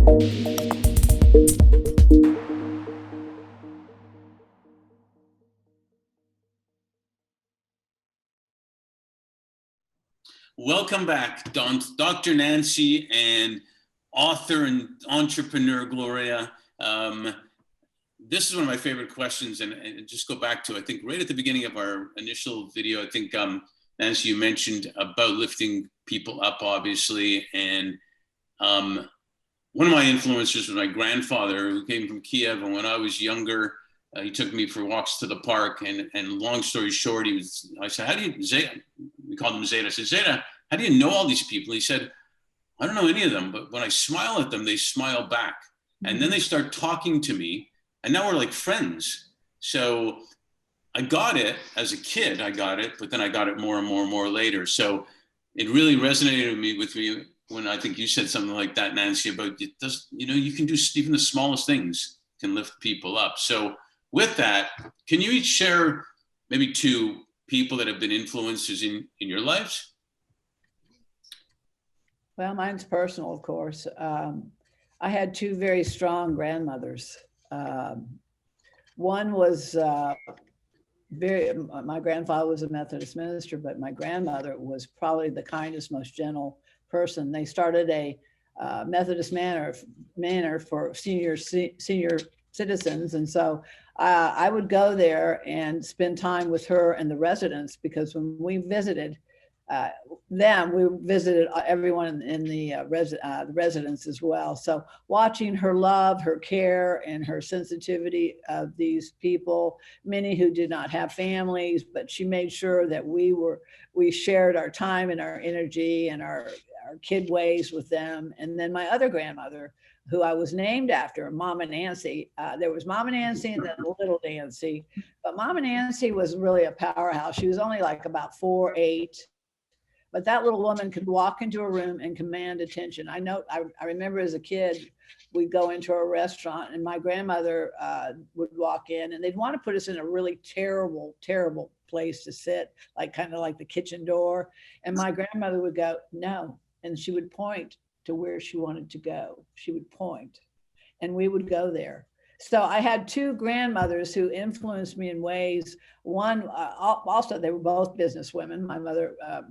Welcome back, Dr. Nancy and author and entrepreneur Gloria. This is one of my favorite questions, and just go back to, I think, right at the beginning of our initial video, I think, Nancy, you mentioned about lifting people up, obviously, and one of my influencers was my grandfather, who came from Kiev, and when I was younger, he took me for walks to the park, and long story short, I said, how do you, Zeta, we called him Zeta, I said, Zeta, how do you know all these people? He said, I don't know any of them, but when I smile at them, they smile back. And then they start talking to me, and now we're like friends. So I got it as a kid, but then I got it more and more and more later. So it really resonated with me when I think you said something like that, Nancy, about it does, you can do even the smallest things can lift people up. So with that, can you each share maybe two people that have been influencers in your lives? Well, mine's personal, of course. I had two very strong grandmothers. One was my grandfather was a Methodist minister, but my grandmother was probably the kindest, most gentle person. They started a Methodist manor for senior citizens. And so I would go there and spend time with her and the residents, because when we visited them, we visited everyone in the residence as well. So watching her love, her care, and her sensitivity of these people, many who did not have families, but she made sure that we shared our time and our energy and our kid ways with them. And then my other grandmother, who I was named after, Mama Nancy. There was Mama Nancy and then Little Nancy, but Mama Nancy was really a powerhouse. She was only like about 4'8", but that little woman could walk into a room and command attention. I remember as a kid, we'd go into a restaurant and my grandmother would walk in, and they'd want to put us in a really terrible, terrible place to sit, kind of like the kitchen door. And my grandmother would go, no. And she would point to where she wanted to go. She would point, and we would go there. So I had two grandmothers who influenced me in ways. One, also, they were both business women. My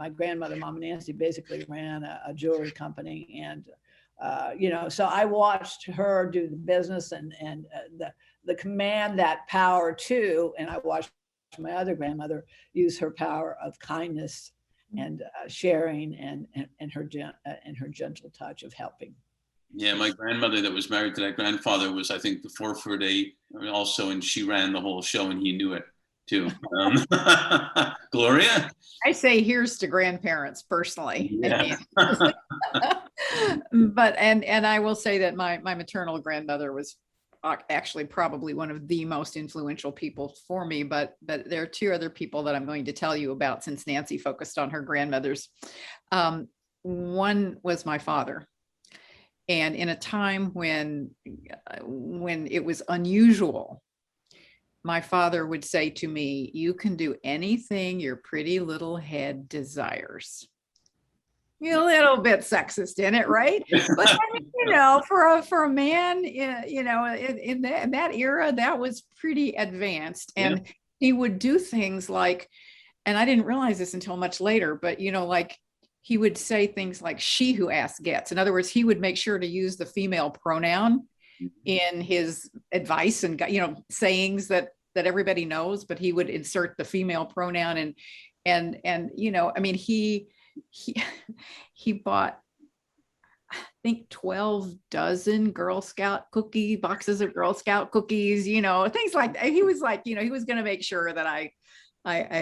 grandmother, Mama Nancy, basically ran a jewelry company. And, so I watched her do the business and the command, that power too. And I watched my other grandmother use her power of kindness and sharing and her gentle touch of helping. Yeah, my grandmother that was married to that grandfather was, I think, the 4'8" also, and she ran the whole show, and he knew it too. Gloria? I say here's to grandparents personally. Yeah. But I will say that my maternal grandmother was actually probably one of the most influential people for me, but there are two other people that I'm going to tell you about, since Nancy focused on her grandmothers. One was my father. And in a time when it was unusual, my father would say to me, you can do anything your pretty little head desires. A little bit sexist in it, right? But for a man, in that era, that was pretty advanced. And yeah, he would do things like, and I didn't realize this until much later, but he would say things like, she who asks gets. In other words, he would make sure to use the female pronoun in his advice and, sayings that everybody knows, but he would insert the female pronoun and he bought, I think, 12 dozen Girl Scout boxes of Girl Scout cookies, things like that. He was like, he was going to make sure that I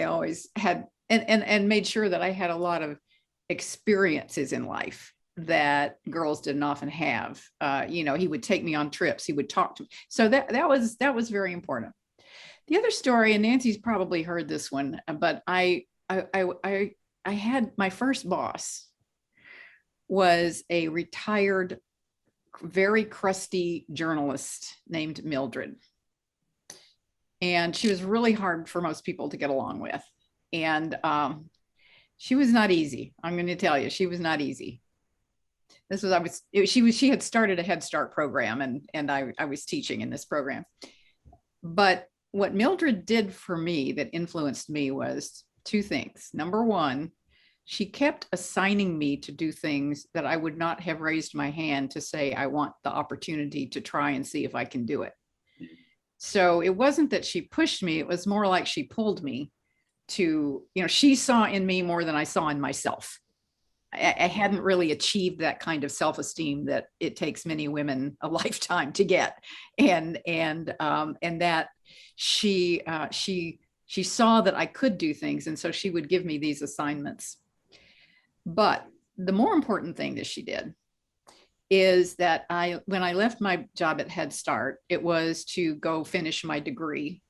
always had, and made sure that I had a lot of experiences in life that girls didn't often have. He would take me on trips. He would talk to me. So that was very important. The other story, and Nancy's probably heard this one, but I had my first boss was a retired, very crusty journalist named Mildred. And she was really hard for most people to get along with. And she was not easy. I'm going to tell you, she was not easy. This was, she had started a Head Start program, and I was teaching in this program. But what Mildred did for me that influenced me was two things. Number one, she kept assigning me to do things that I would not have raised my hand to say, I want the opportunity to try and see if I can do it. So it wasn't that she pushed me, it was more like she pulled me to, she saw in me more than I saw in myself. I hadn't really achieved that kind of self-esteem that it takes many women a lifetime to get. And that she saw that I could do things. And so she would give me these assignments. But the more important thing that she did is that when I left my job at Head Start, it was to go finish my degree.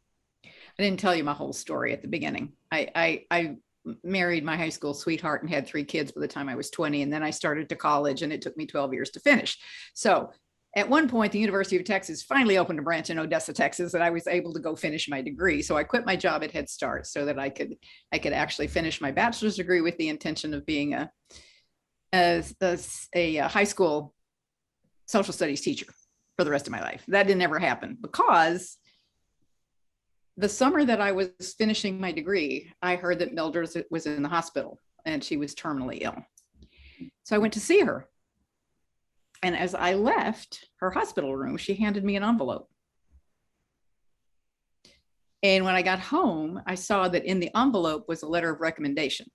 I didn't tell you my whole story at the beginning. I married my high school sweetheart and had 3 kids by the time I was 20. And then I started to college, and it took me 12 years to finish. So at one point, the University of Texas finally opened a branch in Odessa, Texas, and I was able to go finish my degree. So I quit my job at Head Start so that I could actually finish my bachelor's degree with the intention of being a high school social studies teacher for the rest of my life. That didn't ever happen because the summer that I was finishing my degree, I heard that Mildred was in the hospital and she was terminally ill. So I went to see her. And as I left her hospital room, she handed me an envelope. And when I got home, I saw that in the envelope was a letter of recommendation.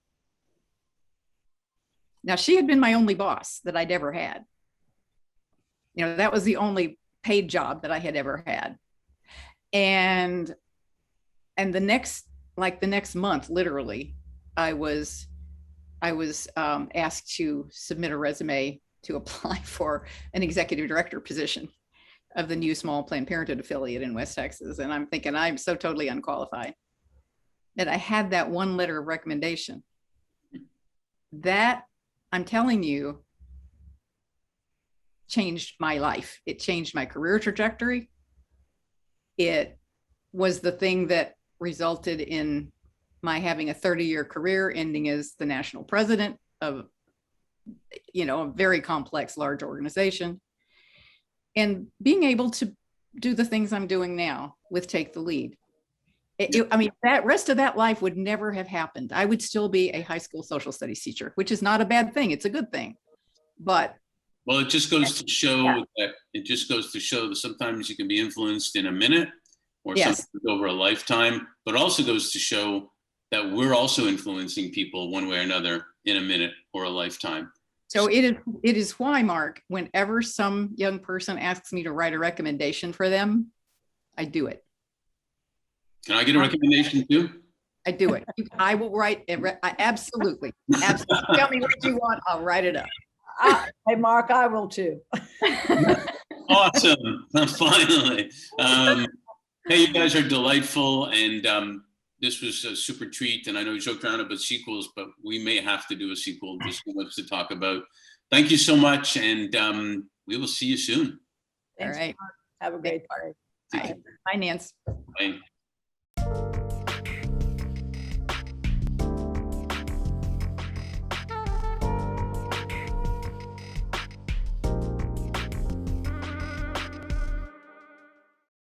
Now, she had been my only boss that I'd ever had. That was the only paid job that I had ever had. And the next month, literally, I was asked to submit a resume to apply for an executive director position of the new small Planned Parenthood affiliate in West Texas. And I'm thinking, I'm so totally unqualified. That I had that one letter of recommendation. That, I'm telling you, changed my life. It changed my career trajectory. It was the thing that resulted in my having a 30-year career, ending as the national president of, a very complex, large organization, and being able to do the things I'm doing now with Take the Lead. That rest of that life would never have happened. I would still be a high school social studies teacher, which is not a bad thing. It's a good thing. But well, it just goes to show that sometimes you can be influenced in a minute or sometimes over a lifetime, but also goes to show that we're also influencing people one way or another in a minute or a lifetime. So it is why, Mark, whenever some young person asks me to write a recommendation for them, I do it. Can I get a recommendation too? I do it. I will write it. Absolutely. Absolutely. Tell me what you want. I'll write it up. Hey, Mark, I will too. Awesome. Finally. Hey, you guys are delightful. And this was a super treat. And I know you joked around about sequels, but we may have to do a sequel. Just so much to talk about. Thank you so much. And we will see you soon. All right. Have a great day. Bye. Bye, Nance. Bye.